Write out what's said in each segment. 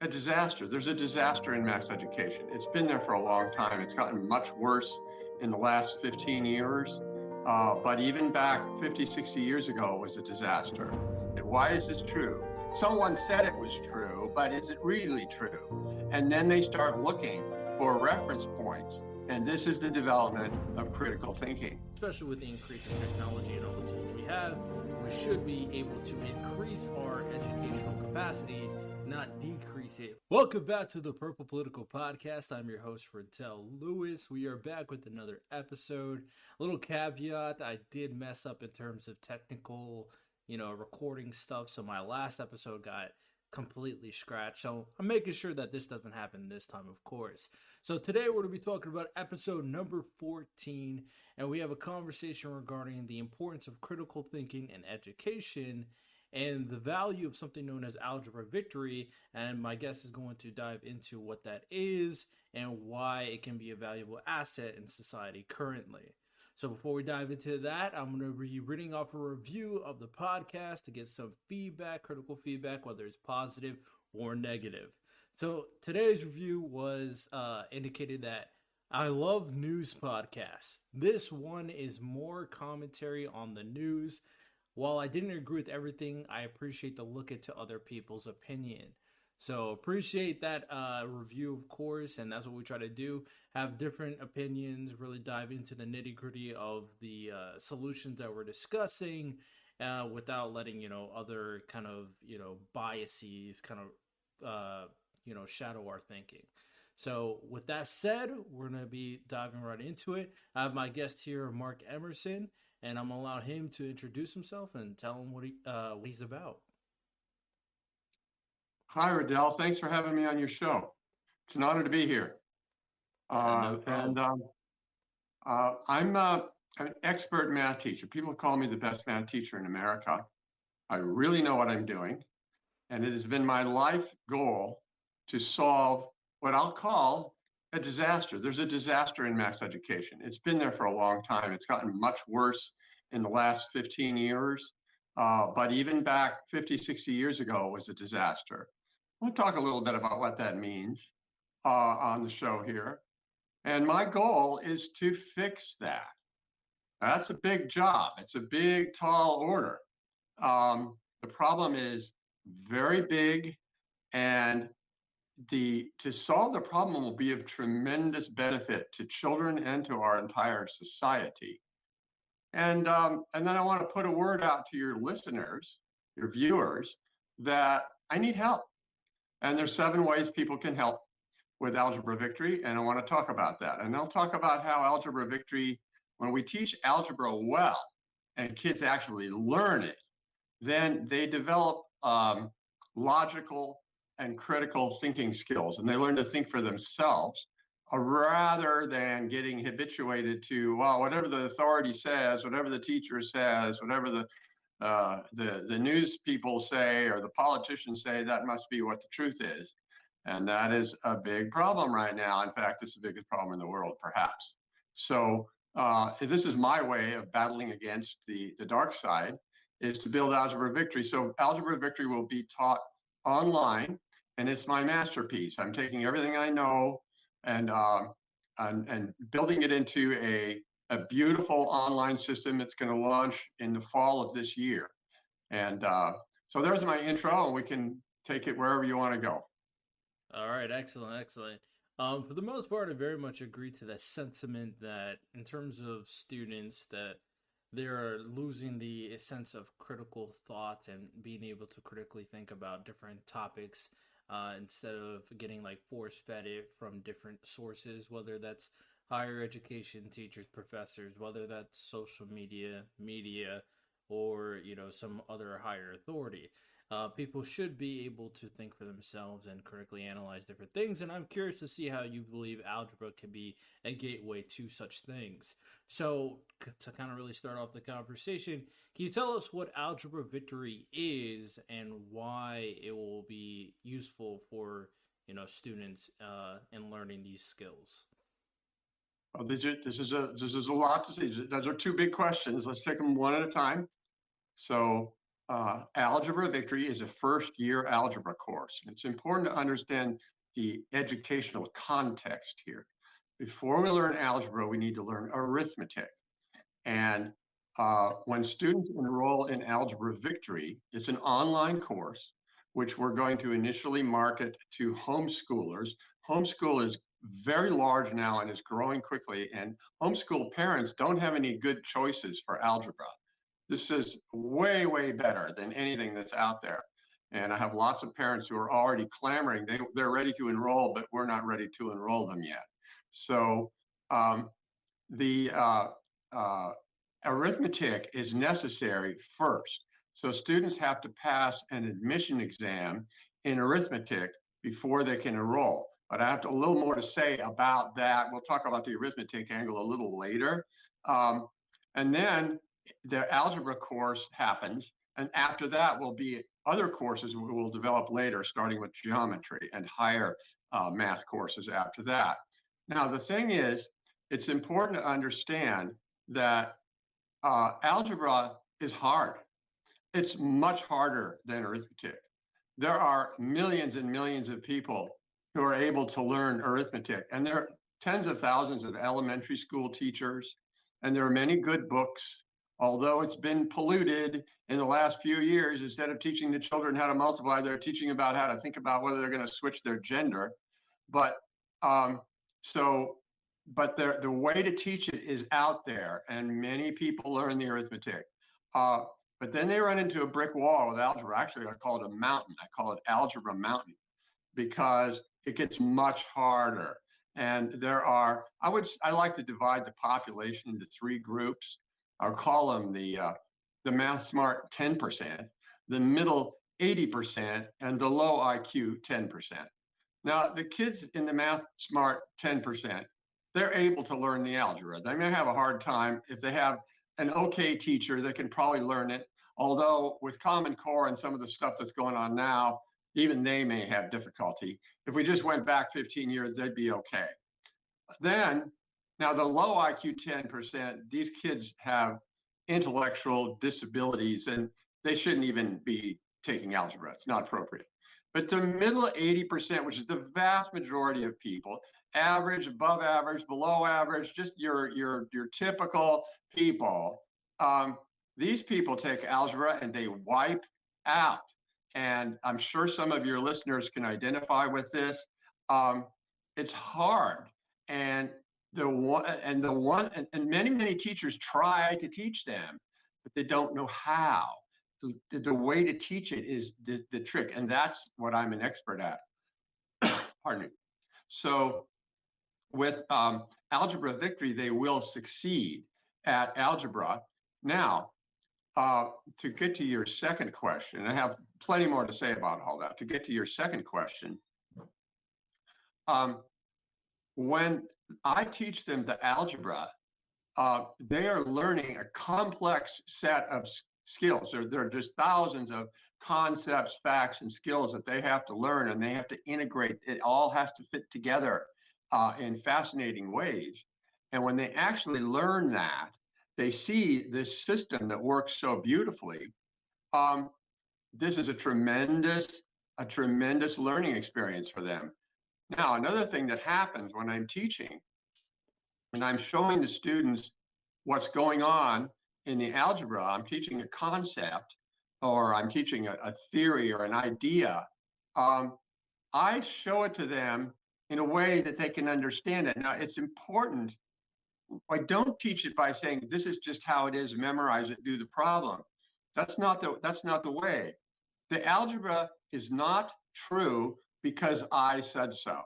a disaster. There's a disaster in mass education. It's been there for a long time. It's gotten much worse in the last 15 years. But even back 50, 60 years ago, it was a disaster. And why is this true? Someone said it was true, but is it really true? And then they start looking for reference points. And this is the development of critical thinking. Especially with the increase in technology and all the tools we have, we should be able to increase our educational capacity, not decrease it. Welcome back to the Purple Political Podcast. I'm your host, Rentel Lewis. We are back with another episode. A little caveat, I did mess up in terms of technical, recording stuff. So my last episode got completely scratched. So I'm making sure that this doesn't happen this time, of course. So today we're going to be talking about episode number 14, and we have a conversation regarding the importance of critical thinking in education and the value of something known as Algebra Victory. And my guest is going to dive into what that is and why it can be a valuable asset in society currently. So before we dive into that, I'm going to be reading off a review of the podcast to get some feedback, critical feedback, whether it's positive or negative. So today's review was indicated that I love news podcasts. This one is more commentary on the news. While I didn't agree with everything, I appreciate the look into other people's opinion. So appreciate that review, of course, and that's what we try to do. Have different opinions, really dive into the nitty-gritty of the solutions that we're discussing without letting, other kind of, biases kind of, shadow our thinking. So with that said, we're going to be diving right into it. I have my guest here, Mark Emerson, and I'm going to allow him to introduce himself and tell him what he's about. Hi, Riddell. Thanks for having me on your show. It's an honor to be here. No problem. I'm an expert math teacher. People call me the best math teacher in America. I really know what I'm doing. And it has been my life goal to solve what I'll call a disaster. There's a disaster in math education. It's been there for a long time. It's gotten much worse in the last 15 years. But even back 50, 60 years ago, it was a disaster. We'll talk a little bit about what that means on the show here. And my goal is to fix that. That's a big job. It's a big, tall order. The problem is very big, and to solve the problem will be of tremendous benefit to children and to our entire society. And then I want to put a word out to your listeners, your viewers, that I need help. And there's 7 ways people can help with Algebra Victory, and I want to talk about that. And I'll talk about how Algebra Victory, when we teach algebra well and kids actually learn it, then they develop logical and critical thinking skills, and they learn to think for themselves rather than getting habituated to, well, whatever the authority says, whatever the teacher says, whatever the news people say or the politicians say, that must be what the truth is. And that is a big problem right now. In fact, it's the biggest problem in the world, perhaps. So this is my way of battling against the dark side, is to build Algebra Victory. So Algebra Victory will be taught online, and it's my masterpiece. I'm taking everything I know and building it into a beautiful online system. It's going to launch in the fall of this year. And so there's my intro, and we can take it wherever you want to go. All right, excellent. For the most part, I very much agree to the sentiment that in terms of students, that they're losing the sense of critical thought and being able to critically think about different topics instead of getting like force-fed it from different sources, whether that's higher education, teachers, professors, whether that's social media, or some other higher authority. People should be able to think for themselves and critically analyze different things, and I'm curious to see how you believe algebra can be a gateway to such things. So, to kind of really start off the conversation, can you tell us what Algebra Victory is and why it will be useful for students in learning these skills? Well, this is a lot to see. Those are 2 big questions. Let's take them one at a time. So Algebra Victory is a first-year algebra course. It's important to understand the educational context here. Before we learn algebra, we need to learn arithmetic. And when students enroll in Algebra Victory, it's an online course, which we're going to initially market to homeschoolers. Homeschool is very large now and is growing quickly, and homeschool parents don't have any good choices for algebra. This is way, way better than anything that's out there. And I have lots of parents who are already clamoring. They're ready to enroll, but we're not ready to enroll them yet. So the arithmetic is necessary first. So students have to pass an admission exam in arithmetic before they can enroll. But I have a little more to say about that. We'll talk about the arithmetic angle a little later. And then the algebra course happens. And after that will be other courses we will develop later, starting with geometry and higher math courses after that. Now, the thing is, it's important to understand that algebra is hard. It's much harder than arithmetic. There are millions and millions of people who are able to learn arithmetic, and there are tens of thousands of elementary school teachers, and there are many good books, although it's been polluted in the last few years. Instead of teaching the children how to multiply, they're teaching about how to think about whether they're going to switch their gender. But the way to teach it is out there, and many people learn the arithmetic. But then they run into a brick wall with algebra. Actually, I call it a mountain. I call it Algebra Mountain, because it gets much harder. And there are, I like to divide the population into three groups. I'll call them the math smart 10%, the middle 80%, and the low IQ 10%. Now, the kids in the math smart 10%, they're able to learn the algebra. They may have a hard time. If they have an okay teacher, they can probably learn it. Although with Common Core and some of the stuff that's going on now, even they may have difficulty. If we just went back 15 years, they'd be okay. Then, now the low IQ 10%, these kids have intellectual disabilities and they shouldn't even be taking algebra. It's not appropriate. But the middle 80%, which is the vast majority of people, average, above average, below average, just your typical people, these people take algebra and they wipe out. And I'm sure some of your listeners can identify with this. It's hard, and many teachers try to teach them, but they don't know how. The way to teach it is the trick, and that's what I'm an expert at. Pardon me. So with Algebra Victory, they will succeed at algebra. Now, to get to your second question, I have plenty more to say about all that. To get to your second question, when I teach them the algebra, they are learning a complex set of skills. There are just thousands of concepts, facts, and skills that they have to learn, and they have to integrate. It all has to fit together in fascinating ways. And when they actually learn that, they see this system that works so beautifully. This is a tremendous learning experience for them. Now, another thing that happens when I'm teaching, when I'm showing the students what's going on in the algebra, I'm teaching a concept, or I'm teaching a theory or an idea. I show it to them in a way that they can understand it. Now, it's important. I don't teach it by saying, this is just how it is, memorize it, do the problem. That's not the way. The algebra is not true because I said so.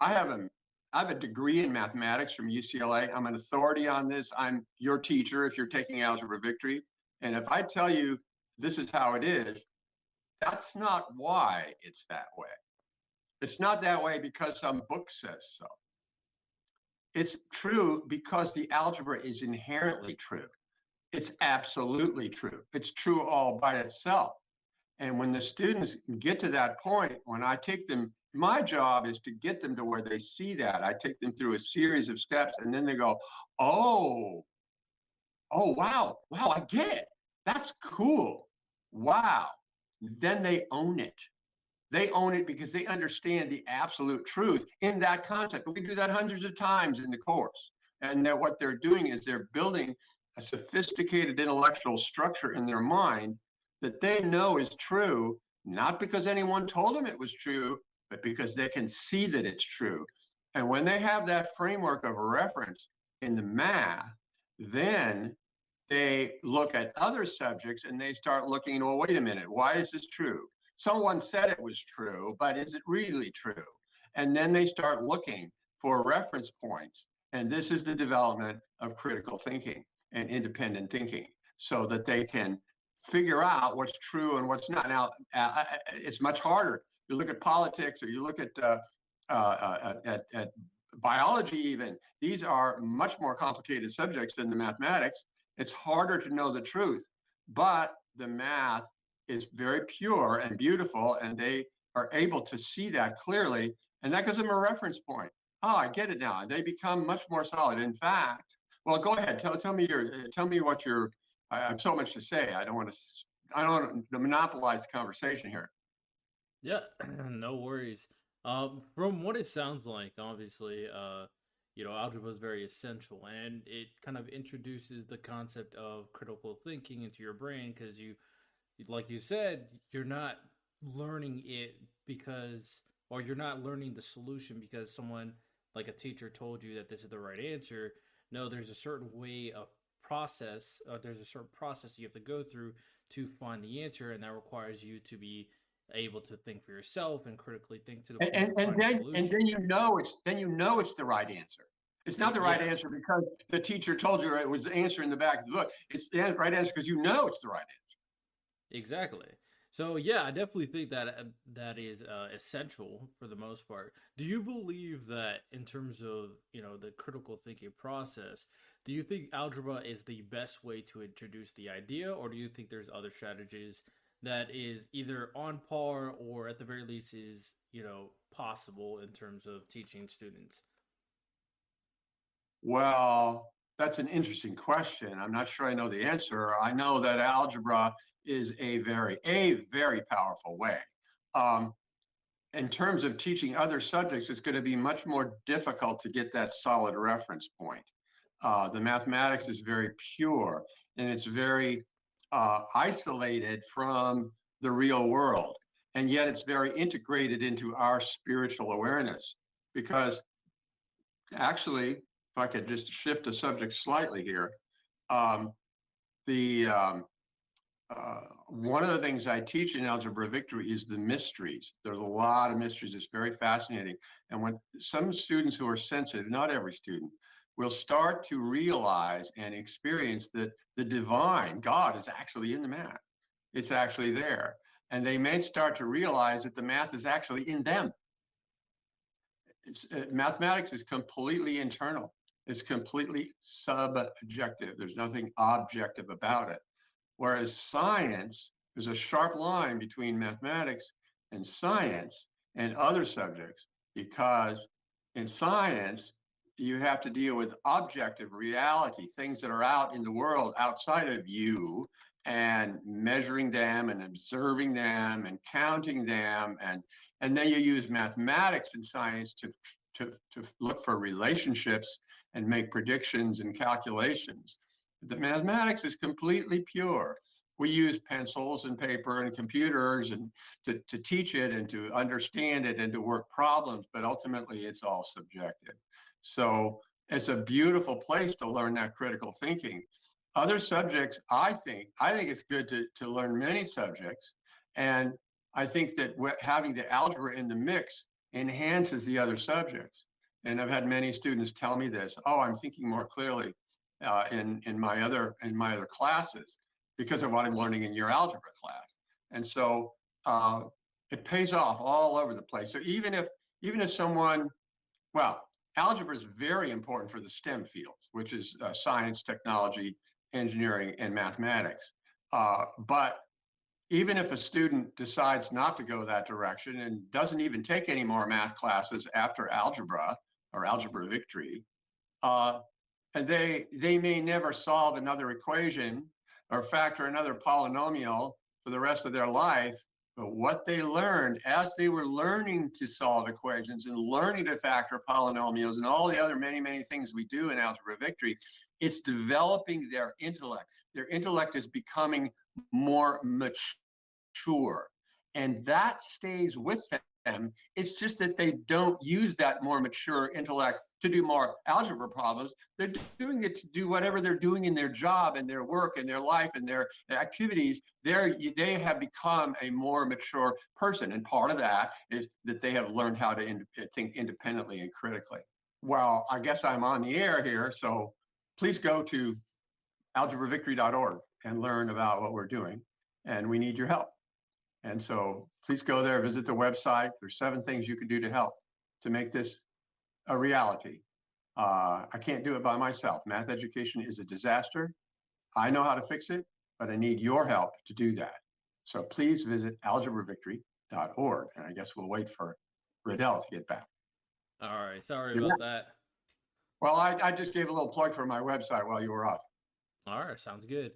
I have a degree in mathematics from UCLA. I'm an authority on this. I'm your teacher if you're taking Algebra Victory. And if I tell you this is how it is, that's not why it's that way. It's not that way because some book says so. It's true because the algebra is inherently true. It's absolutely true. It's true all by itself. And when the students get to that point, when I take them, my job is to get them to where they see that. I take them through a series of steps, and then they go, oh, wow, I get it. That's cool. wow, then they own it. They own it because they understand the absolute truth in that concept. We do that hundreds of times in the course. And that what they're doing is they're building a sophisticated intellectual structure in their mind that they know is true, not because anyone told them it was true, but because they can see that it's true. And when they have that framework of reference in the math, then they look at other subjects and they start looking, well, wait a minute, why is this true? Someone said it was true, but is it really true? And then they start looking for reference points. And this is the development of critical thinking and independent thinking so that they can figure out what's true and what's not. Now, it's much harder. You look at politics or you look at biology even. These are much more complicated subjects than the mathematics. It's harder to know the truth, but the math is very pure and beautiful, and they are able to see that clearly, and that gives them a reference point. Oh, I get it now. They become much more solid. In fact, well, go ahead. Tell me what your. I have so much to say. I don't want to monopolize the conversation here. Yeah, no worries. From what it sounds like, obviously, algebra is very essential, and it kind of introduces the concept of critical thinking into your brain because like you said, you're not learning it or you're not learning the solution because someone, like a teacher, told you that this is the right answer. No, there's a certain way of process. There's a certain process you have to go through to find the answer, and that requires you to be able to think for yourself and critically think to the point of finding a solution. And then it's the right answer. It's not the right answer because the teacher told you it was the answer in the back of the book. It's the right answer because you know it's the right answer. Exactly. So yeah, I definitely think that is essential for the most part. Do you believe that in terms of the critical thinking process, do you think algebra is the best way to introduce the idea, or do you think there's other strategies that is either on par or at the very least is possible in terms of teaching students? Well, that's an interesting question. I'm not sure I know the answer. I know that algebra is a very powerful way. In terms of teaching other subjects, it's going to be much more difficult to get that solid reference point. The mathematics is very pure and it's very isolated from the real world. And yet it's very integrated into our spiritual awareness because actually, if I could just shift the subject slightly here, one of the things I teach in Algebra Victory is the mysteries. There's a lot of mysteries. It's very fascinating. And when some students who are sensitive, not every student, will start to realize and experience that the divine, God, is actually in the math. It's actually there. And they may start to realize that the math is actually in them. Mathematics is completely internal. It's completely subjective. There's nothing objective about it. Whereas science, there's a sharp line between mathematics and science and other subjects, because in science, you have to deal with objective reality, things that are out in the world outside of you, and measuring them and observing them and counting them. And then you use mathematics and science to look for relationships and make predictions and calculations. The mathematics is completely pure. We use pencils and paper and computers and to teach it and to understand it and to work problems, but ultimately it's all subjective. So it's a beautiful place to learn that critical thinking. Other subjects, I think it's good to learn many subjects. And I think that having the algebra in the mix enhances the other subjects. And I've had many students tell me this, oh, I'm thinking more clearly in my other classes because of what I'm learning in your algebra class. And so it pays off all over the place. So even if someone, well, algebra is very important for the STEM fields, which is science, technology, engineering, and mathematics. But even if a student decides not to go that direction and doesn't even take any more math classes after algebra or Algebra Victory, and they may never solve another equation or factor another polynomial for the rest of their life. But what they learned as they were learning to solve equations and learning to factor polynomials and all the other many things we do in Algebra Victory, it's developing their intellect. Their intellect is becoming more mature, and that stays with them. It's just that they don't use that more mature intellect to do more algebra problems. They're doing it to do whatever they're doing in their job and their work and their life and their activities. They have become a more mature person. And part of that is that they have learned how to think independently and critically. Well, I guess I'm on the air here, so please go to algebravictory.org and learn about what we're doing. And we need your help. And so please go there, visit the website. There's 7 things you can do to help to make this a reality. I can't do it by myself. Math education is a disaster. I know how to fix it, but I need your help to do that. So please visit algebravictory.org. And I guess we'll wait for Riddell to get back. All right. Sorry about that. Well, I just gave a little plug for my website while you were off. All right. Sounds good.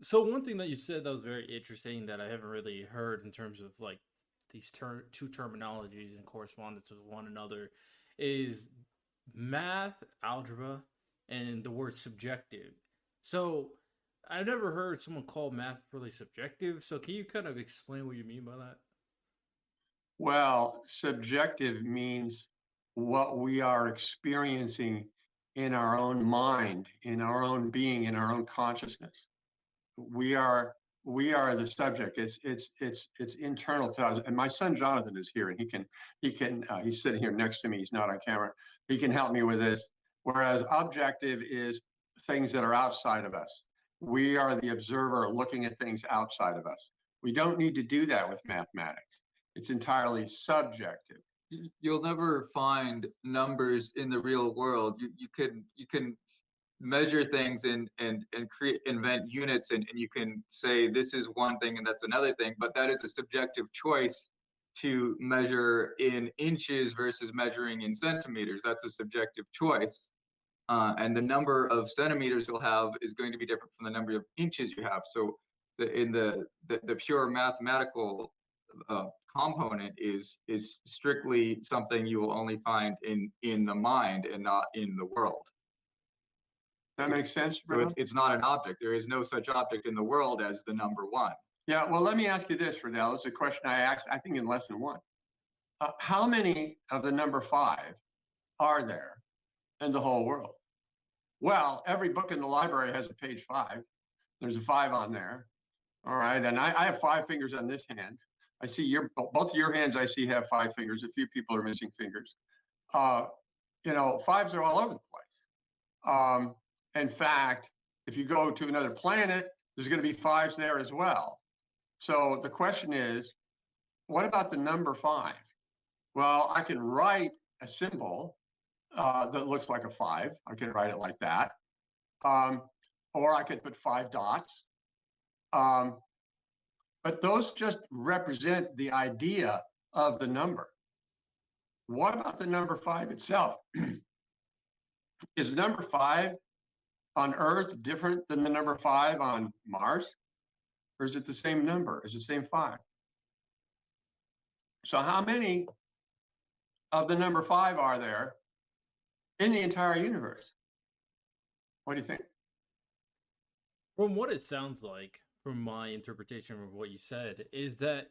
So one thing that you said that was very interesting that I haven't really heard in terms of like these two terminologies in correspondence with one another is math, algebra, and the word subjective. So I've never heard someone call math really subjective. So can you kind of explain what you mean by that? Well, subjective means what we are experiencing in our own mind, in our own being, in our own consciousness. We are the subject. It's internal to us. And my son Jonathan is here, and he's sitting here next to me. He's not on camera. He can help me with this. Whereas objective is things that are outside of us. We are the observer looking at things outside of us. We don't need to do that with mathematics. It's entirely subjective. You'll never find numbers in the real world. You can measure things and invent units, and you can say this is one thing and that's another thing, but that is a subjective choice to measure in inches versus measuring in centimeters. That's a subjective choice. And the number of centimeters you'll have is going to be different from the number of inches you have. So the pure mathematical component is strictly something you will only find in the mind and not in the world. That makes sense. So it's not an object. There is no such object in the world as the number 1. Yeah, well, let me ask you this, Riddell. It's a question I asked, I think, in lesson 1. How many of the number 5 are there in the whole world? Well, every book in the library has a page 5. There's a 5 on there. All right, and I have 5 fingers on this hand. I see both of your hands I see have 5 fingers. A few people are missing fingers. 5s are all over the place. In fact, if you go to another planet, there's going to be 5s there as well. So the question is, what about the number 5? Well, I can write a symbol that looks like a 5. I can write it like that. Or I could put 5 dots. But those just represent the idea of the number. What about the number 5 itself? Is number 5 on Earth different than the number 5 on Mars? Or is it the same number? Is it the same 5? So how many of the number 5 are there in the entire universe? What do you think? From what it sounds like, from my interpretation of what you said, is that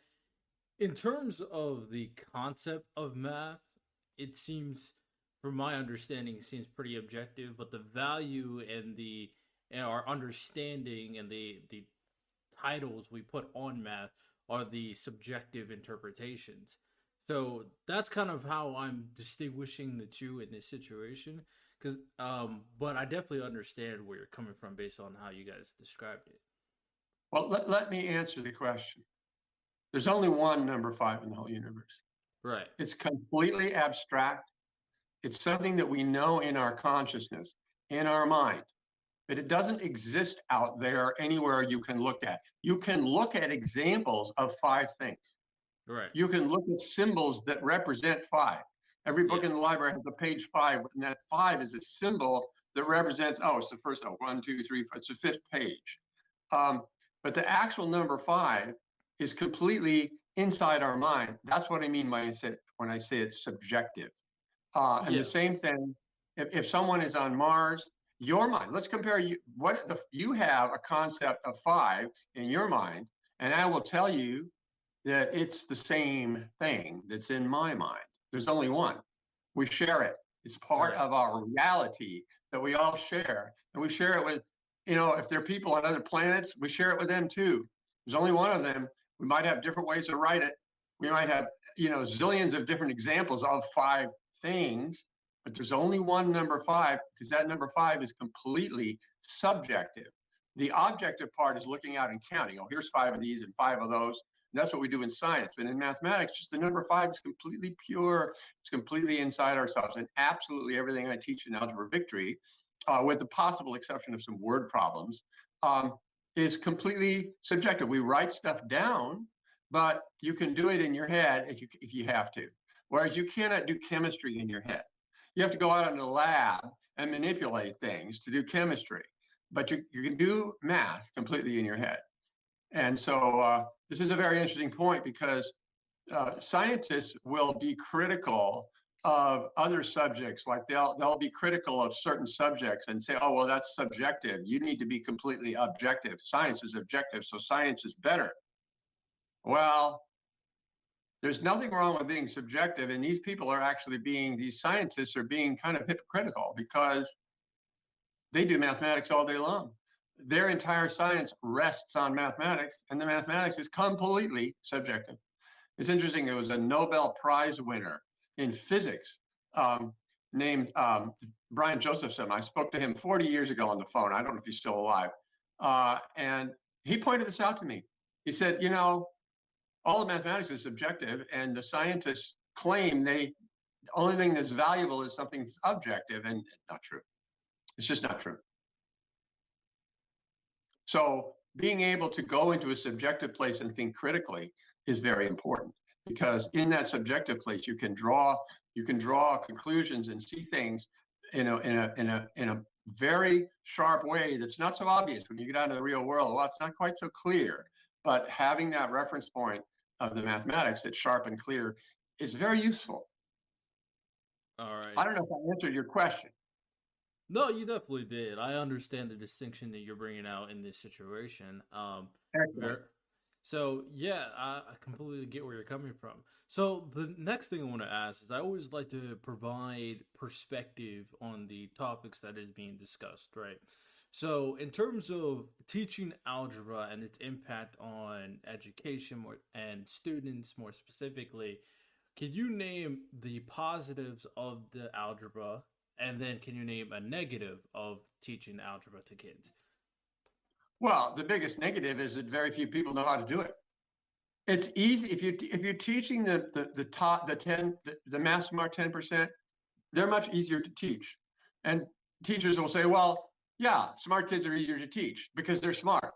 in terms of the concept of math, it seems, from my understanding, it seems pretty objective, but the value and our understanding and the titles we put on math are the subjective interpretations. So that's kind of how I'm distinguishing the two in this situation. But I definitely understand where you're coming from based on how you guys described it. Well, let me answer the question. There's only one number 5 in the whole universe. Right. It's completely abstract. It's something that we know in our consciousness, in our mind, but it doesn't exist out there anywhere you can look at. You can look at examples of 5 things. Right. You can look at symbols that represent 5. Every book in the library has a page 5, and that 5 is a symbol that represents, it's the first, 1, 2, 3, 4, it's the 5th page. But the actual number 5 is completely inside our mind. That's what I mean when I say it's subjective. And Yeah. the same thing, if someone is on Mars, your mind, let's compare you have a concept of 5 in your mind, and I will tell you that it's the same thing that's in my mind. There's only one. We share it. It's part Right. of our reality that we all share. And we share it with, if there are people on other planets, we share it with them too. There's only one of them. We might have different ways to write it. We might have, zillions of different examples of 5 things, but there's only one number 5, because that number 5 is completely subjective. The objective part is looking out and counting. Oh, here's 5 of these and 5 of those. And that's what we do in science. But in mathematics, just the number 5 is completely pure. It's completely inside ourselves. And absolutely everything I teach in Algebra Victory, with the possible exception of some word problems, is completely subjective. We write stuff down, but you can do it in your head if you have to. Whereas you cannot do chemistry in your head. You have to go out in the lab and manipulate things to do chemistry. But you can do math completely in your head. And so this is a very interesting point, because scientists will be critical of other subjects. Like they'll be critical of certain subjects and say, oh, well, that's subjective. You need to be completely objective. Science is objective, so science is better. Well, there's nothing wrong with being subjective. And these scientists are being kind of hypocritical, because they do mathematics all day long. Their entire science rests on mathematics, and the mathematics is completely subjective. It's interesting. There was a Nobel Prize winner in physics named Brian Josephson. I spoke to him 40 years ago on the phone. I don't know if he's still alive. And he pointed this out to me. He said, all of mathematics is subjective, and the scientists claim the only thing that's valuable is something that's objective, and it's not true. It's just not true. So being able to go into a subjective place and think critically is very important, because in that subjective place you can draw conclusions and see things in a very sharp way that's not so obvious when you get out into the real world. Well, it's not quite so clear, but having that reference point of the mathematics that's sharp and clear is very useful. All right. I don't know if I answered your question. No, you definitely did. I understand the distinction that you're bringing out in this situation. Excellent. So yeah, I completely get where you're coming from. So the next thing I want to ask is, I always like to provide perspective on the topics that is being discussed, right? So in terms of teaching algebra and its impact on education and students more specifically, can you name the positives of the algebra? And then can you name a negative of teaching algebra to kids? Well, the biggest negative is that very few people know how to do it. It's easy if you're teaching the math smart 10%, they're much easier to teach. And teachers will say, well, yeah, smart kids are easier to teach because they're smart.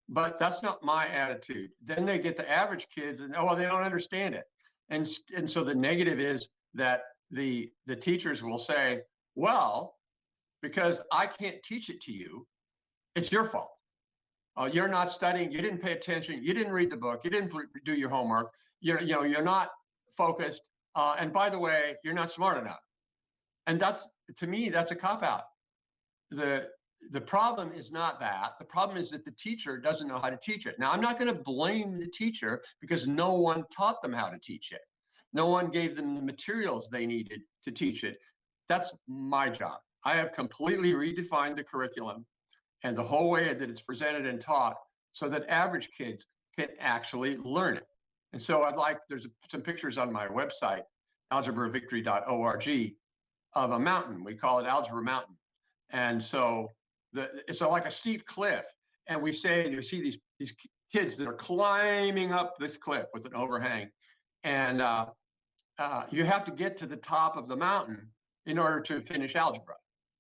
But that's not my attitude. Then they get the average kids and, they don't understand it. And so the negative is that the teachers will say, well, because I can't teach it to you, it's your fault. You're not studying. You didn't pay attention. You didn't read the book. You didn't do your homework. You're not focused. And by the way, you're not smart enough. And to me, that's a cop-out. The problem is not that. The problem is that the teacher doesn't know how to teach it. Now, I'm not going to blame the teacher, because no one taught them how to teach it. No one gave them the materials they needed to teach it. That's my job. I have completely redefined the curriculum and the whole way that it's presented and taught, so that average kids can actually learn it. And so there's some pictures on my website, algebravictory.org, of a mountain. We call it Algebra Mountain. And so it's like a steep cliff. And you see these kids that are climbing up this cliff with an overhang. And you have to get to the top of the mountain in order to finish algebra.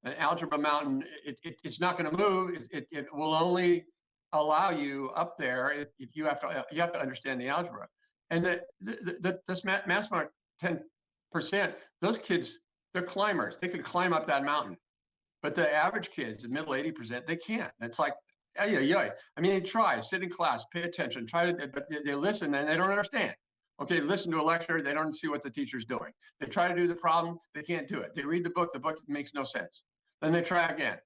An algebra mountain, it's not going to move. It will only allow you up there if you have to understand the algebra. And this math smart 10%, those kids, they're climbers. They can climb up that mountain. But the average kids, the middle 80%, they can't. It's like yeah, yeah. I mean, they try, sit in class, pay attention, try to, but they listen and they don't understand. Okay, listen to a lecture, they don't see what the teacher's doing. They try to do the problem, they can't do it. They read the book makes no sense. Then they try again.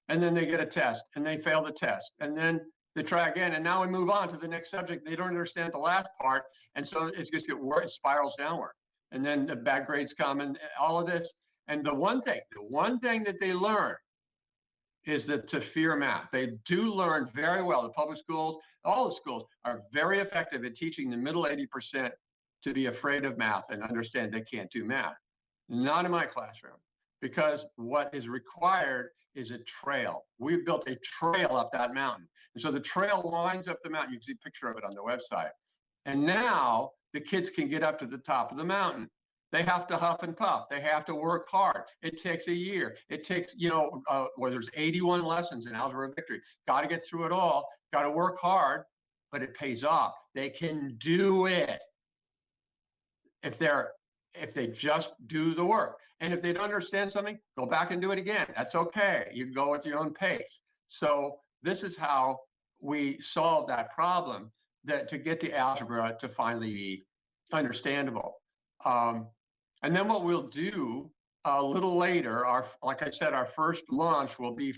And then they get a test and they fail the test. And then they try again. And now we move on to the next subject. They don't understand the last part. And so it's just get worse, it spirals downward. And then the bad grades come and all of this. And the one thing that they learn is that to fear math. They do learn very well. The public schools, all the schools are very effective at teaching the middle 80% to be afraid of math and understand they can't do math. Not in my classroom, because what is required is a trail. We've built a trail up that mountain. And so the trail winds up the mountain. You can see a picture of it on the website. And now the kids can get up to the top of the mountain. They have to huff and puff. They have to work hard. It takes a year. It takes, well, there's 81 lessons in Algebra Victory. Got to get through it all. Got to work hard, but it pays off. They can do it if they just do the work. And if they don't understand something, go back and do it again. That's okay. You can go at your own pace. So this is how we solve that problem, that to get the algebra to finally be understandable. And then what we'll do a little later, like I said, our first launch will be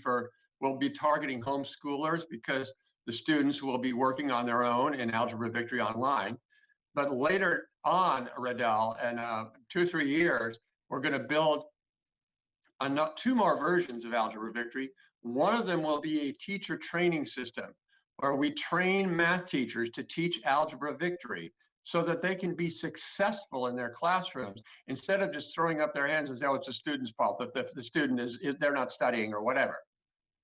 targeting homeschoolers, because the students will be working on their own in Algebra Victory Online. But later on, Riddell, in 2 or 3 years, we're going to build two more versions of Algebra Victory. One of them will be a teacher training system, where we train math teachers to teach Algebra Victory, so that they can be successful in their classrooms, instead of just throwing up their hands and say, oh, it's the student's fault, that the student they're not studying or whatever.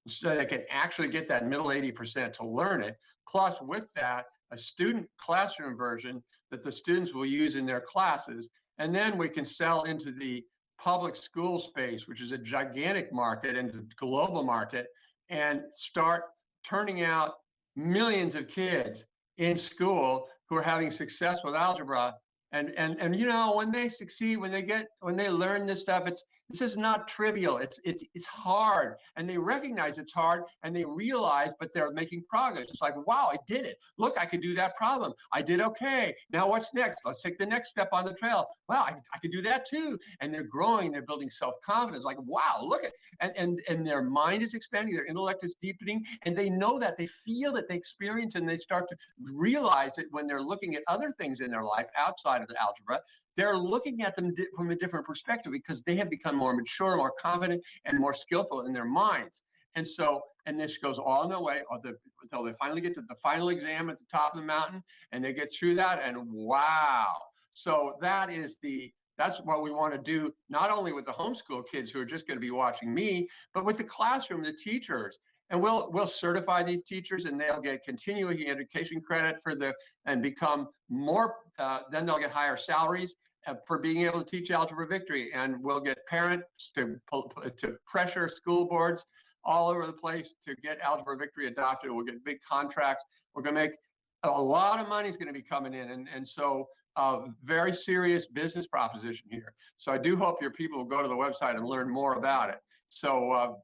So they can actually get that middle 80% to learn it. Plus, with that, a student classroom version that the students will use in their classes. And then we can sell into the public school space, which is a gigantic market and a global market, and start turning out millions of kids in school who are having success with algebra. And when they succeed, when they learn this stuff, this is not trivial. It's hard, and they recognize it's hard, and they realize, but they're making progress. It's like, wow, I did it. Look, I could do that problem. I did okay. Now what's next? Let's take the next step on the trail. Wow, I could do that too. And they're growing. They're building self-confidence. Like, wow, look at, and their mind is expanding. Their intellect is deepening, and they know that. They feel that. They experience, and they start to realize it when they're looking at other things in their life outside of the algebra. They're looking at them from a different perspective, because they have become more mature, more confident, and more skillful in their minds. And so, and this goes all the way until they finally get to the final exam at the top of the mountain, and they get through that, and wow. So that's what we want to do, not only with the homeschool kids who are just going to be watching me, but with the classroom, the teachers. And we'll certify these teachers, and they'll get continuing education credit and become more, then they'll get higher salaries for being able to teach Algebra Victory. And we'll get parents to pressure school boards all over the place to get Algebra Victory adopted. We'll get big contracts. We're going to make a lot of money is going to be coming in. And so very serious business proposition here. So I do hope your people will go to the website and learn more about it. So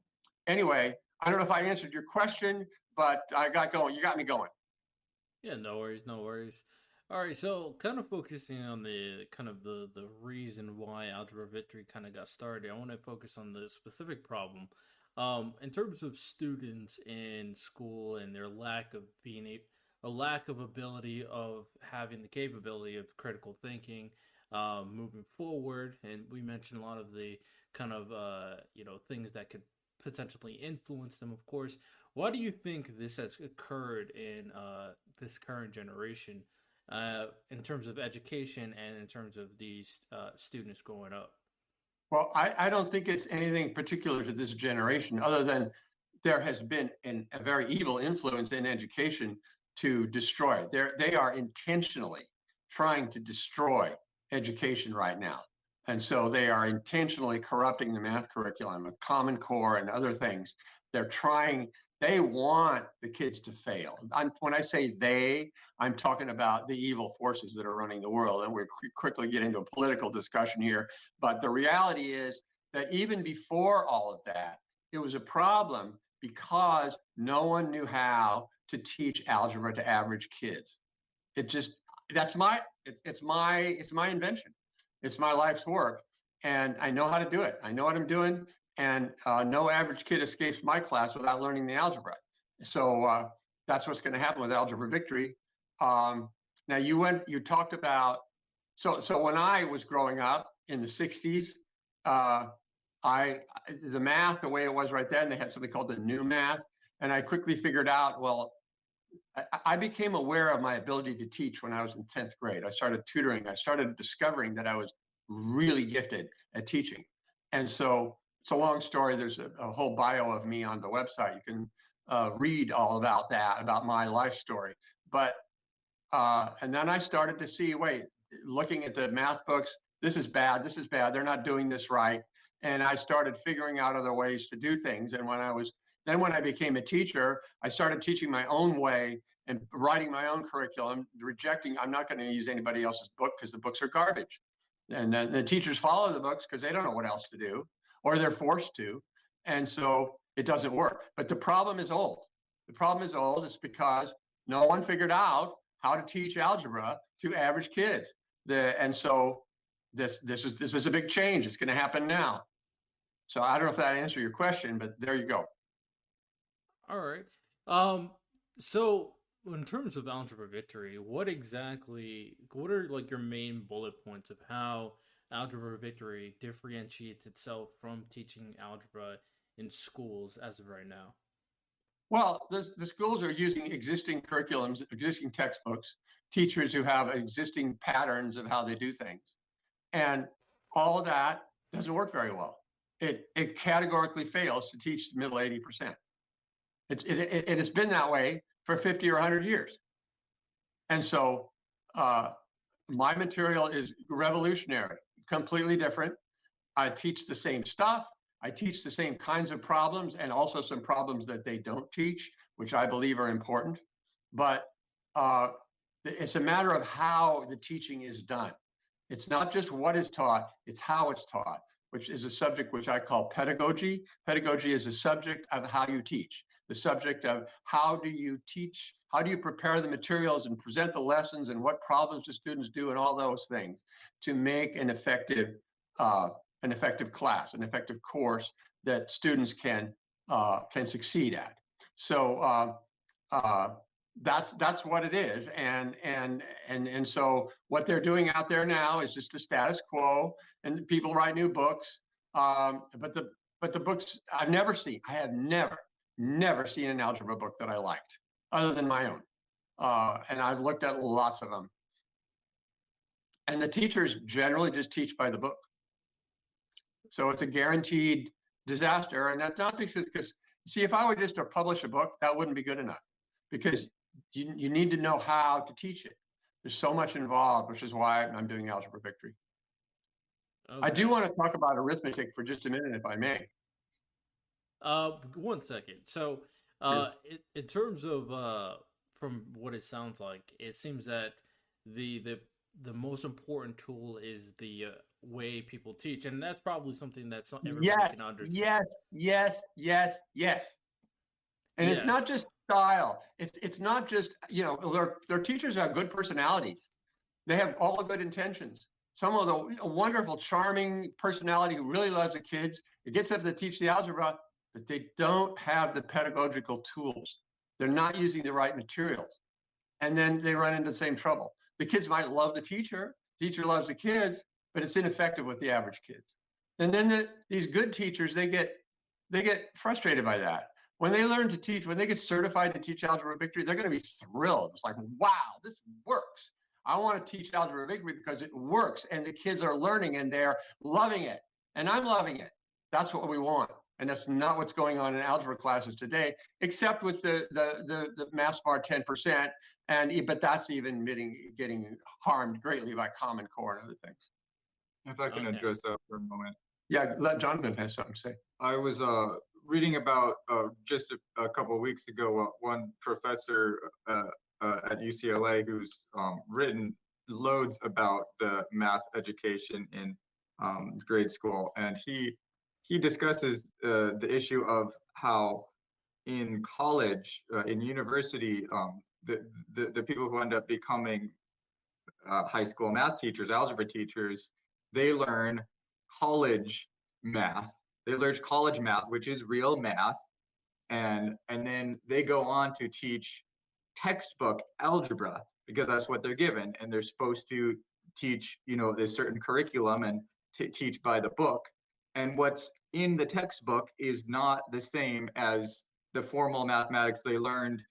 anyway, I don't know if I answered your question, but I got going. You got me going. Yeah, no worries, no worries. All right, so kind of focusing on the reason why Algebra Victory kind of got started, I want to focus on the specific problem. In terms of students in school and their lack of ability of having the capability of critical thinking, moving forward, and we mentioned a lot of the kind of things that could potentially influence them, of course. Why do you think this has occurred in this current generation in terms of education and in terms of these students growing up? Well, I don't think it's anything particular to this generation, other than there has been a very evil influence in education to destroy it. They are intentionally trying to destroy education right now. And so they are intentionally corrupting the math curriculum with Common Core and other things. They want the kids to fail. When I say they, I'm talking about the evil forces that are running the world. And we'll quickly get into a political discussion here. But the reality is that even before all of that, it was a problem because no one knew how to teach algebra to average kids. It just, that's my, it's my invention. It's my life's work. And I know how to do it. I know what I'm doing. And no average kid escapes my class without learning the algebra. So that's what's going to happen with Algebra Victory. Now you talked about, so when I was growing up in the 60s, the math, the way it was right then, they had something called the new math. And I quickly figured out, well, I became aware of my ability to teach when I was in 10th grade. I started tutoring. I started discovering that I was really gifted at teaching. And so it's a long story. There's a whole bio of me on the website. You can read all about that, about my life story. But, and then I started to see, wait, looking at the math books, this is bad, they're not doing this right. And I started figuring out other ways to do things. And when I became a teacher, I started teaching my own way and writing my own curriculum, I'm not going to use anybody else's book because the books are garbage. And the teachers follow the books because they don't know what else to do, or they're forced to. And so it doesn't work. But the problem is old. The problem is old. It's because no one figured out how to teach algebra to average kids. And so this is a big change. It's going to happen now. So I don't know if that answered your question, but there you go. All right. So in terms of Algebra Victory, what are like your main bullet points of how Algebra Victory differentiates itself from teaching algebra in schools as of right now? Well, the schools are using existing curriculums, existing textbooks, teachers who have existing patterns of how they do things. And all of that doesn't work very well. It categorically fails to teach the middle 80%. It has been that way for 50 or 100 years. And so my material is revolutionary, completely different. I teach the same stuff. I teach the same kinds of problems and also some problems that they don't teach, which I believe are important. But it's a matter of how the teaching is done. It's not just what is taught, it's how it's taught, which is a subject which I call pedagogy. Pedagogy is a subject of how you teach, the subject of how do you teach, how do you prepare the materials and present the lessons and what problems do students do and all those things to make an effective class, an effective course that students can succeed at. So that's what it is, and so what they're doing out there now is just a status quo, and people write new books, but the books I have never seen an algebra book that I liked, other than my own, and I've looked at lots of them, and the teachers generally just teach by the book. So it's a guaranteed disaster, and that's not because see, if I were just to publish a book, that wouldn't be good enough, because you need to know how to teach it. There's so much involved, which is why I'm doing Algebra Victory. Okay. I do want to talk about arithmetic for just a minute, if I may. 1 second. So, in terms of from what it sounds like, it seems that the most important tool is the way people teach, and that's probably something that's not everybody can understand. Yes. And it's not just style. It's not just, their teachers have good personalities. They have all the good intentions. Some of the wonderful, charming personality who really loves the kids. It gets them to teach the algebra, but they don't have the pedagogical tools. They're not using the right materials. And then they run into the same trouble. The kids might love the teacher loves the kids, but it's ineffective with the average kids. And then these good teachers, they get frustrated by that. When they learn to teach, when they get certified to teach Algebra Victory, they're going to be thrilled. It's like, wow, this works. I want to teach Algebra Victory because it works, and the kids are learning, and they're loving it, and I'm loving it. That's what we want, and that's not what's going on in algebra classes today, except with the Math Smart 10%, but that's even getting harmed greatly by Common Core and other things. If I can address that for a moment. Yeah, let Jonathan has something to say. I was reading about just a couple of weeks ago, one professor at UCLA who's written loads about the math education in grade school, and he discusses the issue of how in college, in university, the people who end up becoming high school math teachers, algebra teachers, they learn college math. They learn college math, which is real math, and then they go on to teach textbook algebra because that's what they're given, and they're supposed to teach, this certain curriculum and teach by the book. And what's in the textbook is not the same as the formal mathematics they learned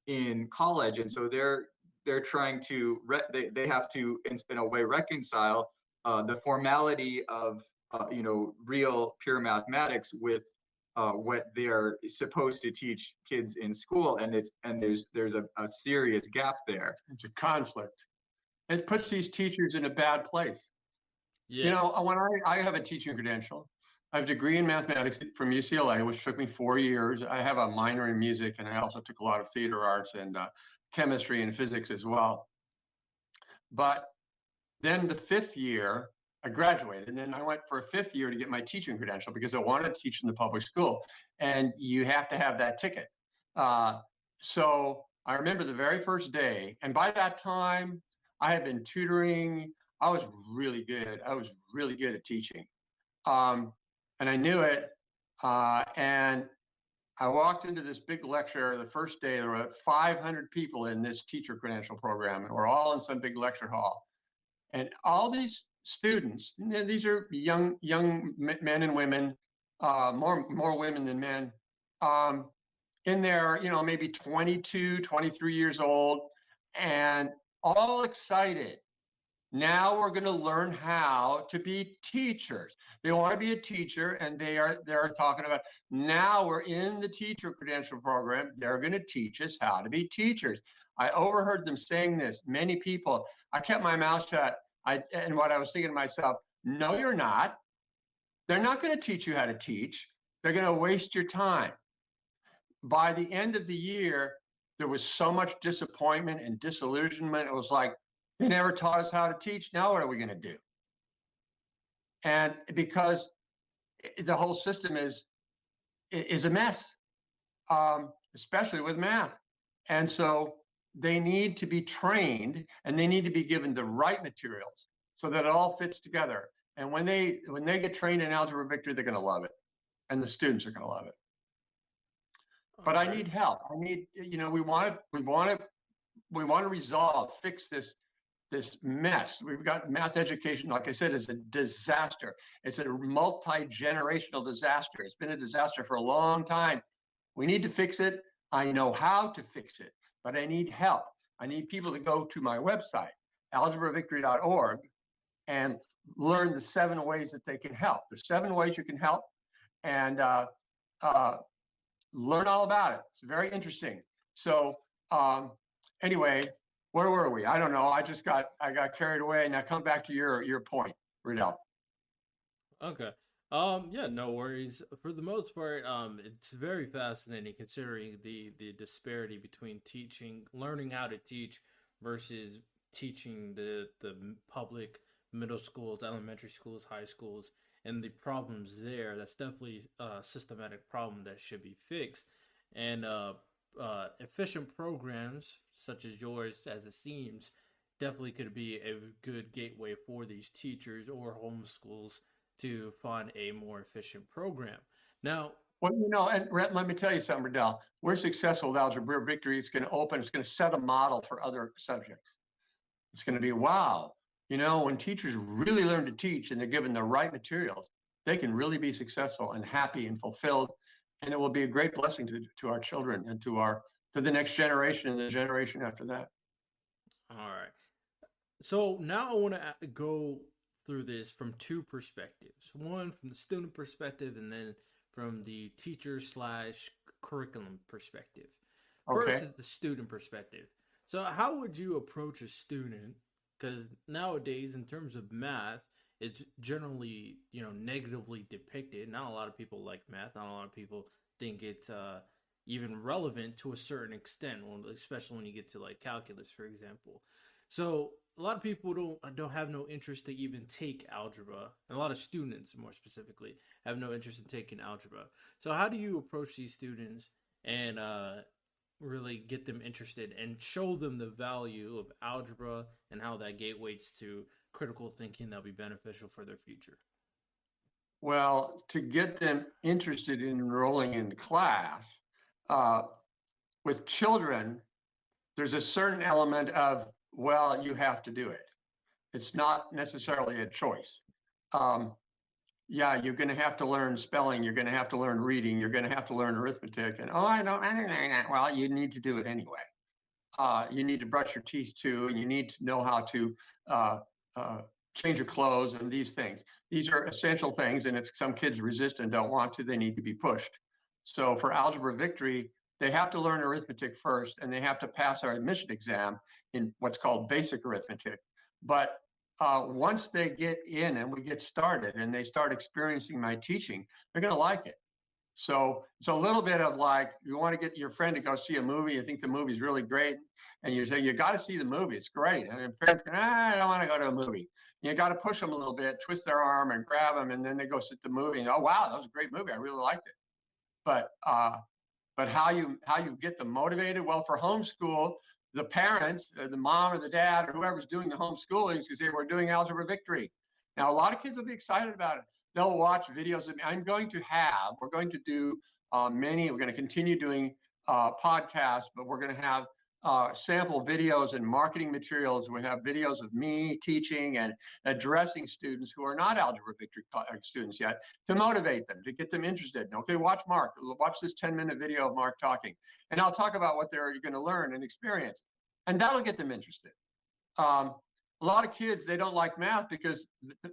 in college, and so they're trying to they have to in a way reconcile the formality of real pure mathematics with what they're supposed to teach kids in school, and there's a serious gap there. It's a conflict. It puts these teachers in a bad place. Yeah. When I have a teaching credential, I have a degree in mathematics from UCLA, which took me 4 years. I have a minor in music, and I also took a lot of theater arts and chemistry and physics as well. But then the 5th year, I graduated, and then I went for a 5th year to get my teaching credential because I wanted to teach in the public school, and you have to have that ticket. So I remember the very first day, and by that time, I had been tutoring. I was really good. I was really good at teaching, and I knew it. And I walked into this big lecture the first day. There were 500 people in this teacher credential program, and we're all in some big lecture hall. And all these students, these are young men and women, more women than men, in there, maybe 22, 23 years old, and all excited. Now we're going to learn how to be teachers. They want to be a teacher, and they're talking about, now we're in the teacher credential program. They're going to teach us how to be teachers. I overheard them saying this. Many people, I kept my mouth shut. And what I was thinking to myself, no, you're not. They're not going to teach you how to teach. They're going to waste your time. By the end of the year, there was so much disappointment and disillusionment. It was like, they never taught us how to teach. Now what are we going to do? And because the whole system is a mess, especially with math. And so they need to be trained, and they need to be given the right materials so that it all fits together. And when they get trained in Algebra Victory, they're going to love it, and the students are going to love it. But I need help. I need, we want to fix this mess. We've got math education, like I said, is a disaster. It's a multi-generational disaster. It's been a disaster for a long time. We need to fix it. I know how to fix it, but I need help. I need people to go to my website, algebravictory.org, and learn the 7 ways that they can help. There's 7 ways you can help, and learn all about it. It's very interesting. So anyway, where were we? I don't know. I got carried away. Now come back to your point, Riddell. Okay. Yeah, no worries. For the most part, it's very fascinating considering the disparity between learning how to teach versus teaching the public middle schools, elementary schools, high schools, and the problems there. That's definitely a systematic problem that should be fixed. And efficient programs such as yours, as it seems, definitely could be a good gateway for these teachers or homeschools to find a more efficient program. Now, well, and let me tell you something, Riddell. We're successful with Algebra Victory. It's going to set a model for other subjects. It's going to be, wow, when teachers really learn to teach and they're given the right materials, they can really be successful and happy and fulfilled. And it will be a great blessing to our children and to the next generation and the generation after that. All right. So now I want to go through this from 2 perspectives. One from the student perspective, and then from the teacher/curriculum perspective. Okay. First is the student perspective. So how would you approach a student? Because nowadays, in terms of math, it's generally, negatively depicted. Not a lot of people like math. Not a lot of people think it's even relevant to a certain extent, especially when you get to like calculus, for example. So a lot of people don't have no interest to even take algebra, and a lot of students, more specifically, have no interest in taking algebra. So how do you approach these students and really get them interested and show them the value of algebra and how that gateways to critical thinking that'll be beneficial for their future? Well, to get them interested in enrolling in class, uh, with children, there's a certain element of, well, you have to do it. It's not necessarily a choice. Yeah, you're going to have to learn spelling. You're going to have to learn reading. You're going to have to learn arithmetic. And I don't. Well, you need to do it anyway. You need to brush your teeth too, and you need to know how to uh, uh, change your clothes and these things. These are essential things. And if some kids resist and don't want to, they need to be pushed. So for Algebra Victory, they have to learn arithmetic first, and they have to pass our admission exam in what's called basic arithmetic. But once they get in and we get started and they start experiencing my teaching, they're going to like it. So it's a little bit of like, you want to get your friend to go see a movie, you think the movie's really great, and you say, you got to see the movie, it's great. And parents go, I don't want to go to a movie. You got to push them a little bit, twist their arm and grab them, and then they go sit the movie and, oh, wow, that was a great movie, I really liked it. But how you get them motivated? Well, for homeschool, the parents, the mom or the dad or whoever's doing the homeschooling, is say, we're doing Algebra Victory. Now, a lot of kids will be excited about it. They'll watch videos of me. We're going to do we're going to continue doing podcasts, but we're going to have sample videos and marketing materials. We have videos of me teaching and addressing students who are not Algebra Victory students yet, to motivate them, to get them interested. Okay, watch Mark. Watch this 10-minute video of Mark talking. And I'll talk about what they're going to learn and experience. And that'll get them interested. A lot of kids, they don't like math because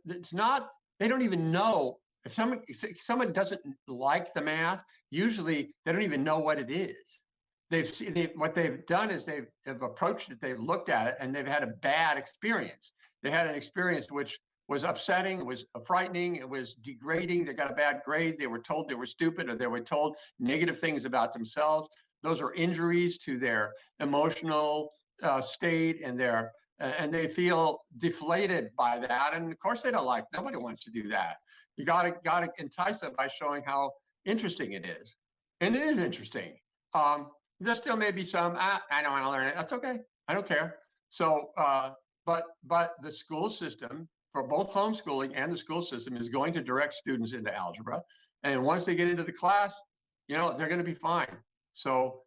it's not, they don't even know. If someone doesn't like the math, usually they don't even know what it is. What they've done is they've approached it, they've looked at it, and they've had a bad experience. They had an experience which was upsetting, it was frightening, it was degrading. They got a bad grade. They were told they were stupid, or they were told negative things about themselves. Those are injuries to their emotional state, and they feel deflated by that. And of course, they don't like. Nobody wants to do that. You got to entice them by showing how interesting it is, and it is interesting. There still may be some, I don't want to learn it. That's okay. I don't care. So, but the school system, for both homeschooling and the school system, is going to direct students into algebra. And once they get into the class, they're going to be fine. So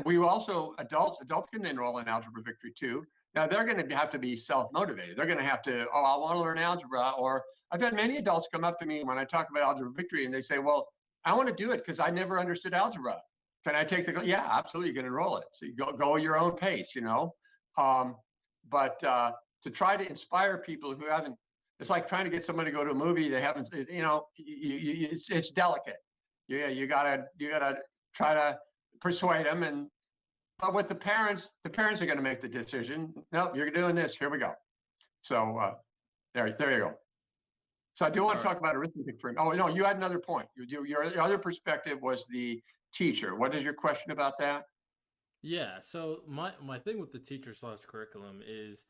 we also, adults can enroll in Algebra Victory too. Now they're going to have to be self-motivated. They're going to have to, I want to learn algebra. Or I've had many adults come up to me when I talk about Algebra Victory, and they say, well, I want to do it because I never understood algebra. Can I take the class? Yeah, absolutely. You can enroll it. So you go at your own pace, But to try to inspire people who haven't, it's like trying to get somebody to go to a movie they haven't, it's delicate. Yeah, you gotta try to persuade them, but with the parents are going to make the decision. Nope, you're doing this. Here we go. So there you go. So I do want to talk about arithmetic for. Oh no, you had another point. Your other perspective was the teacher. What is your question about that? Yeah. So my thing with the teacher/curriculum is,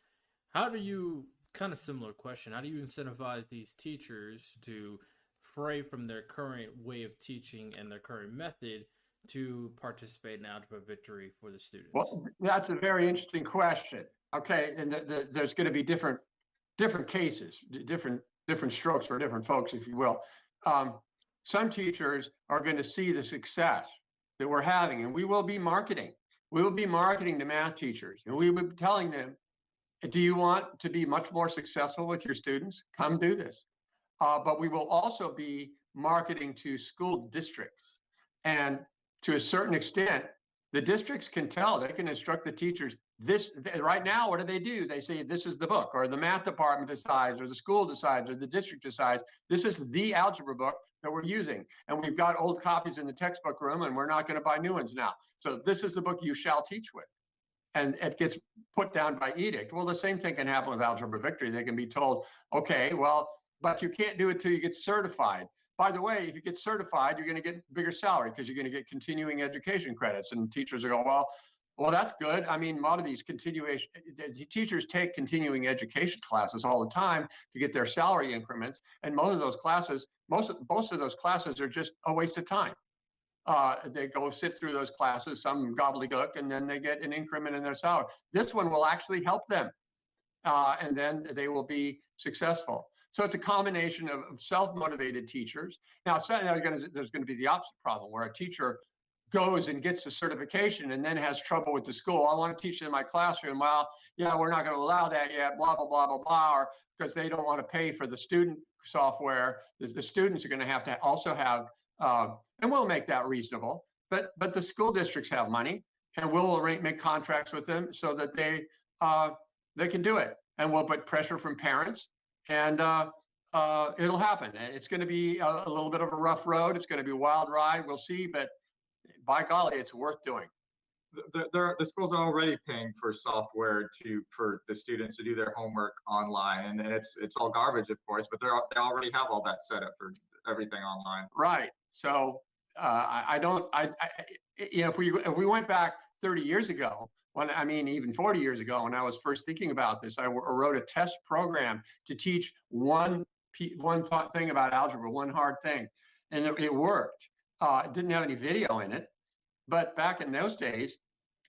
how do you, kind of similar question, how do you incentivize these teachers to fray from their current way of teaching and their current method to participate in Algebra Victory for the students? Well, that's a very interesting question. Okay, and there's going to be different cases, different strokes for different folks, if you will. Some teachers are going to see the success that we're having, and we will be marketing. We will be marketing to math teachers, and we will be telling them, do you want to be much more successful with your students? Come do this. But we will also be marketing to school districts. And to a certain extent, the districts can tell, they can instruct the teachers. Right now, what do? They say, this is the book, or the math department decides, or the school decides, or the district decides, this is the algebra book that we're using. And we've got old copies in the textbook room, and we're not going to buy new ones now. So this is the book you shall teach with. And it gets put down by edict. Well, the same thing can happen with Algebra Victory. They can be told, okay, well, but you can't do it till you get certified. By the way, if you get certified, you're going to get bigger salary because you're going to get continuing education credits. And teachers are going, well, that's good. I mean, a lot of these teachers take continuing education classes all the time to get their salary increments. And most of those classes are just a waste of time. they go sit through those classes, some gobbledygook, and then they get an increment in their salary. This one will actually help them, and then they will be successful. So it's a combination of self-motivated teachers. Now, there's going to be the opposite problem where a teacher goes and gets the certification and then has trouble with the school. I want to teach in my classroom. Well, yeah, we're not going to allow that yet, blah, blah, blah, blah, blah, or because they don't want to pay for the student software. The students are going to also have, and we'll make that reasonable, but the school districts have money, and we'll make contracts with them so that they can do it. And we'll put pressure from parents, and it'll happen. It's going to be a little bit of a rough road. It's going to be a wild ride. We'll see, but by golly, it's worth doing. The schools are already paying for software for the students to do their homework online, and it's all garbage, of course, but they already have all that set up for everything online. Right. So if we went back 30 years ago, even 40 years ago, when I was first thinking about this, I wrote a test program to teach one thing about algebra, one hard thing, and it worked. It didn't have any video in it, but back in those days,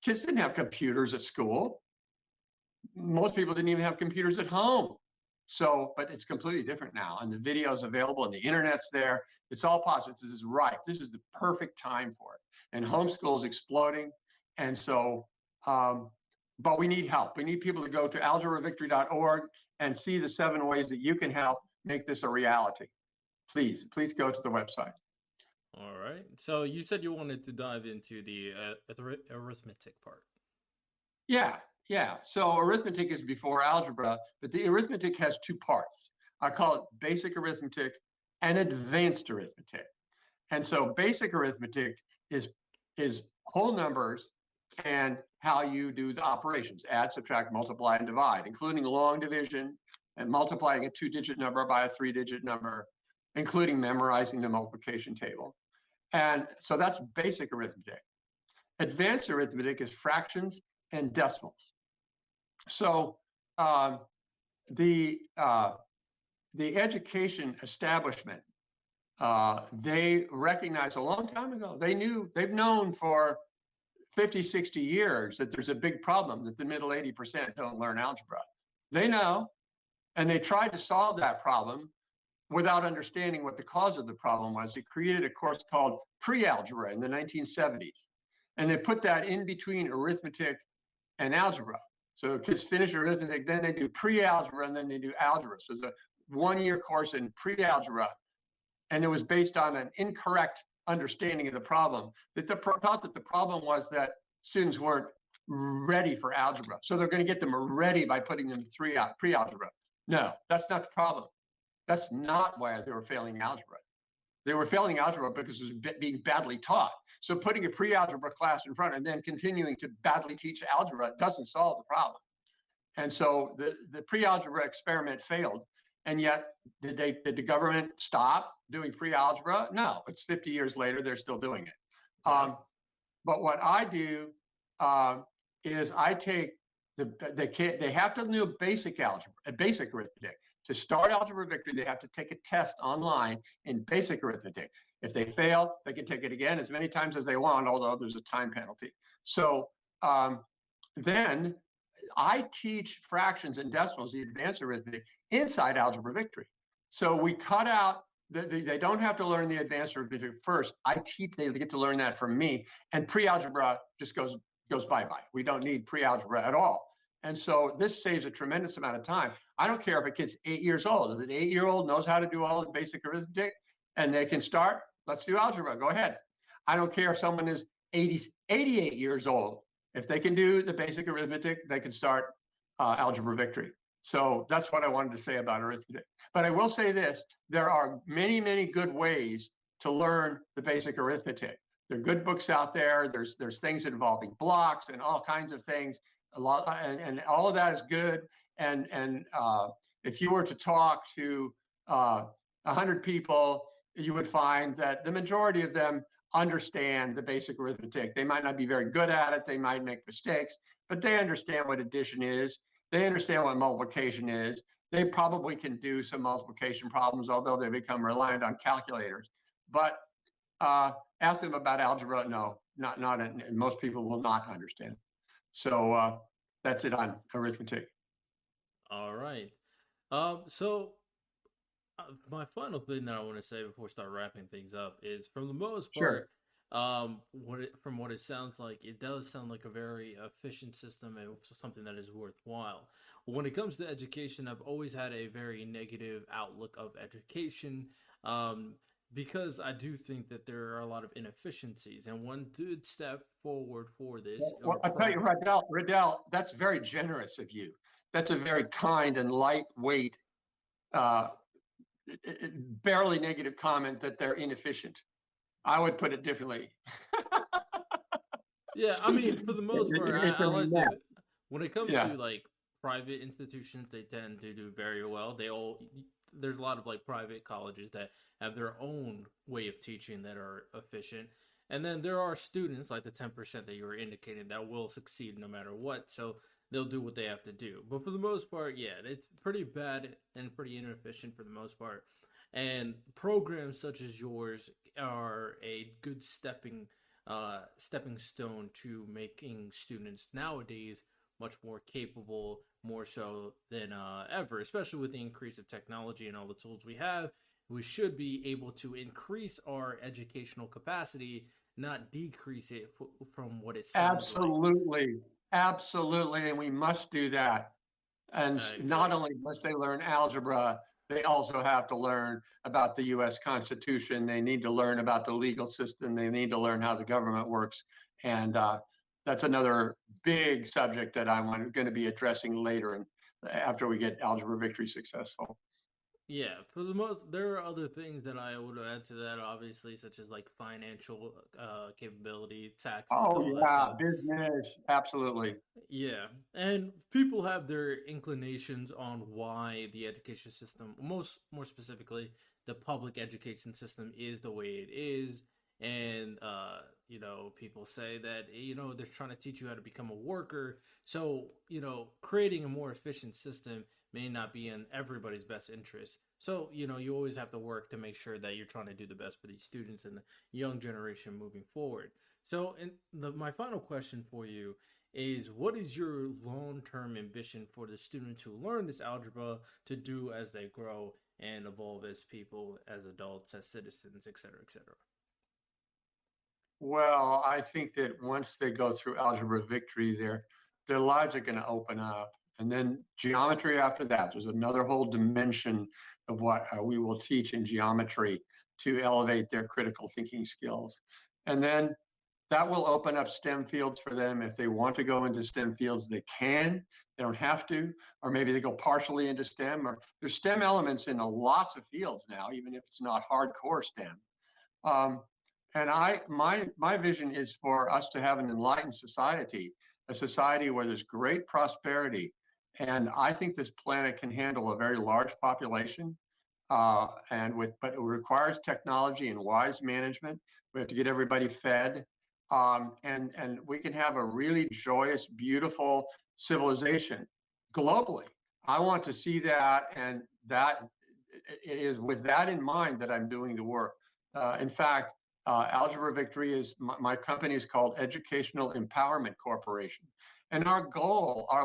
kids didn't have computers at school. Most people didn't even have computers at home. So, but it's completely different now, and the video is available, and the internet's there. It's all possible. This is right. This is the perfect time for it. And homeschool is exploding, and so, but we need help. We need people to go to algebraVictory.org and see the 7 ways that you can help make this a reality. Please go to the website. All right. So you said you wanted to dive into the arithmetic part. Yeah. So arithmetic is before algebra, but the arithmetic has 2 parts. I call it basic arithmetic and advanced arithmetic. And so basic arithmetic is whole numbers and how you do the operations: add, subtract, multiply, and divide, including long division and multiplying a 2-digit number by a 3-digit number, including memorizing the multiplication table. And so that's basic arithmetic. Advanced arithmetic is fractions and decimals. So the education establishment, they recognized a long time ago, they've known for 50, 60 years that there's a big problem, that the middle 80% don't learn algebra. They know, and they tried to solve that problem without understanding what the cause of the problem was. They created a course called pre-algebra in the 1970s. And they put that in between arithmetic and algebra. So kids finish arithmetic, then they do pre-algebra, and then they do algebra. So it's a 1-year course in pre-algebra. And it was based on an incorrect understanding of the problem. Thought that the problem was that students weren't ready for algebra. So they're going to get them ready by putting them through pre-algebra. No, that's not the problem. That's not why they were failing algebra. They were failing algebra because it was being badly taught. So putting a pre-algebra class in front and then continuing to badly teach algebra doesn't solve the problem. And so the pre-algebra experiment failed. And yet, did the government stop doing pre-algebra? No, it's 50 years later, they're still doing it. But what I do is I take they have to know basic algebra, basic arithmetic. To start Algebra Victory, they have to take a test online in basic arithmetic. If they fail, they can take it again as many times as they want, although there's a time penalty. So then I teach fractions and decimals, the advanced arithmetic, inside Algebra Victory. So we cut out, they don't have to learn the advanced arithmetic first. I teach, they get to learn that from me, and pre-algebra just goes bye-bye. We don't need pre-algebra at all. And so this saves a tremendous amount of time. I don't care if a kid's 8 years old. If an 8-year-old knows how to do all the basic arithmetic and they can start, let's do algebra, go ahead. I don't care if someone is 88 years old. If they can do the basic arithmetic, they can start Algebra Victory. So that's what I wanted to say about arithmetic. But I will say this, there are many, many good ways to learn the basic arithmetic. There are good books out there. There's things involving blocks and all kinds of things. A lot, and all of that is good. And if you were to talk to 100 people, you would find that the majority of them understand the basic arithmetic. They might not be very good at it. They might make mistakes, but they understand what addition is. They understand what multiplication is. They probably can do some multiplication problems, although they become reliant on calculators. But Ask them about algebra. No, not. Most people will not understand. So that's it on arithmetic. All right. So my final thing that I want to say before we start wrapping things up is, for the most Sure. part, from what it sounds like, it does sound like a very efficient system and something that is worthwhile. When it comes to education, I've always had a very negative outlook of education, um, because I do think that there are a lot of inefficiencies. And one good step forward for this, Well, I tell you, Riddell, that's very generous of you. That's a very kind and lightweight, uh, barely negative comment that they're inefficient. I would put it differently. yeah, I mean, for the most part, It's I a like net. to. When it comes Yeah. to like private institutions, they tend to do very well. There's a lot of like private colleges that have their own way of teaching that are efficient, and then there are students like the 10% that you were indicating that will succeed no matter what. So they'll do what they have to do. But for the most part, yeah, it's pretty bad and pretty inefficient for the most part. And programs such as yours are a good stepping stone to making students nowadays much more capable, more so than ever, especially with the increase of technology and all the tools we have. We should be able to increase our educational capacity, not decrease it from what it sounds like. Absolutely. Absolutely. And we must do that. And I not agree. only must they learn algebra, they also have to learn about the US Constitution. They need to learn about the legal system. They need to learn how the government works. And that's another big subject that I'm going to be addressing later and after we get Algebra Victory successful. Yeah, for the most, there are other things that I would add to that, obviously, such as like financial capability, taxes, Oh, all that yeah, stuff. business. Absolutely. Yeah, and people have their inclinations on why the education system, more specifically, the public education system is the way it is. And people say that they're trying to teach you how to become a worker. So creating a more efficient system may not be in everybody's best interest. So you always have to work to make sure that you're trying to do the best for these students and the young generation moving forward. So, my final question for you is, what is your long-term ambition for the students who learn this algebra to do as they grow and evolve as people, as adults, as citizens, et cetera, et cetera? Well, I think that once they go through Algebra Victory, their lives are going to open up. And then geometry after that, there's another whole dimension of what we will teach in geometry to elevate their critical thinking skills. And then that will open up STEM fields for them. If they want to go into STEM fields, they can. They don't have to, or maybe they go partially into STEM. Or there's STEM elements in lots of fields now, even if it's not hardcore STEM. Um, and my vision is for us to have an enlightened society, a society where there's great prosperity. And I think this planet can handle a very large population. But it requires technology and wise management. We have to get everybody fed. And we can have a really joyous, beautiful civilization globally. I want to see that, and that it is with that in mind that I'm doing the work. In fact, Algebra Victory is my company is called Educational Empowerment Corporation. And our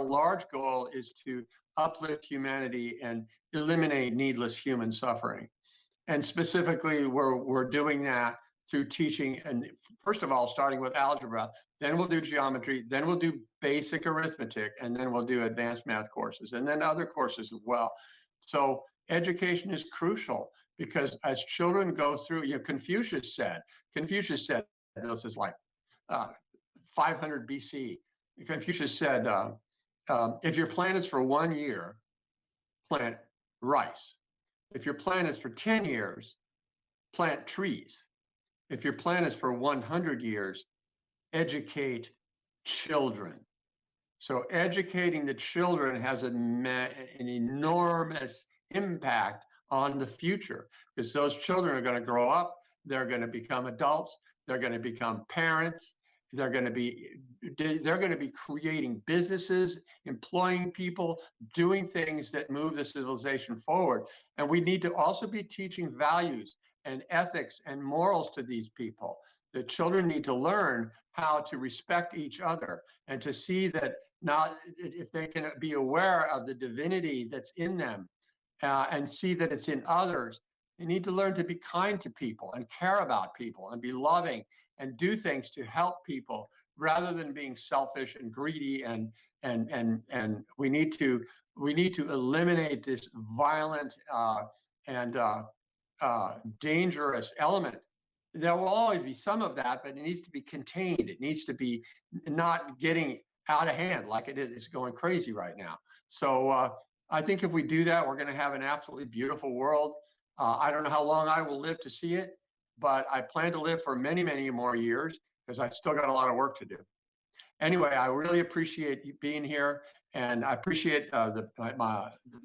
large goal is to uplift humanity and eliminate needless human suffering. And specifically, we're doing that through teaching, and first of all, starting with algebra, then we'll do geometry, then we'll do basic arithmetic, and then we'll do advanced math courses, and then other courses as well. So education is crucial because as children go through, Confucius said, this is like 500 BC. Confucius said, if your plan is for 1 year, plant rice. If your plan is for 10 years, plant trees. If your plan is for 100 years, educate children. So educating the children has an enormous impact on the future because those children are going to grow up, they're going to become adults, they're going to become parents, they're going to be creating businesses, employing people, doing things that move the civilization forward. And we need to also be teaching values. and ethics and morals to these people. The children need to learn how to respect each other and to see that now if they can be aware of the divinity that's in them and see that it's in others, they need to learn to be kind to people and care about people and be loving and do things to help people rather than being selfish and greedy and we need to eliminate this violent and dangerous element. There will always be some of that, but it needs to be contained. It needs to be not getting out of hand like it is going crazy right now. So I think if we do that, we're going to have an absolutely beautiful world. I don't know how long I will live to see it, but I plan to live for many, many more years because I still got a lot of work to do. Anyway, I really appreciate you being here, and I appreciate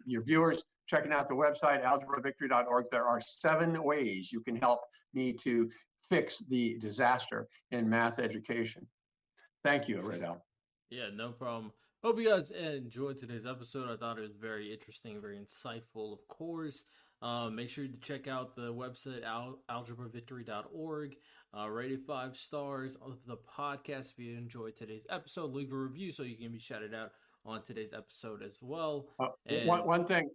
your viewers checking out the website, algebravictory.org. There are 7 ways you can help me to fix the disaster in math education. Thank you, Riddell. Yeah, no problem. Hope you guys enjoyed today's episode. I thought it was very interesting, very insightful, of course. Make sure to check out the website, algebravictory.org. Rate it 5 stars of the podcast if you enjoyed today's episode. Leave a review so you can be shouted out on today's episode as well. One thing,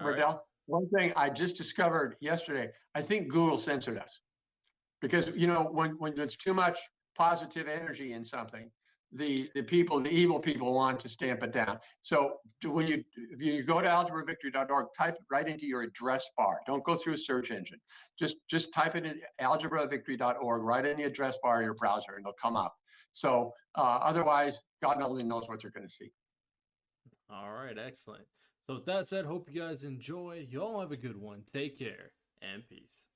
Riddell, right. One thing I just discovered yesterday, I think Google censored us because, you know, when there's too much positive energy in something, the evil people want to stamp it down. So if you go to algebravictory.org, type it right into your address bar. Don't go through a search engine. Just type it in algebravictory.org right in the address bar of your browser, and it'll come up. So otherwise, God only knows what you're going to see. All right, excellent. So with that said, hope you guys enjoy. Y'all have a good one. Take care and peace.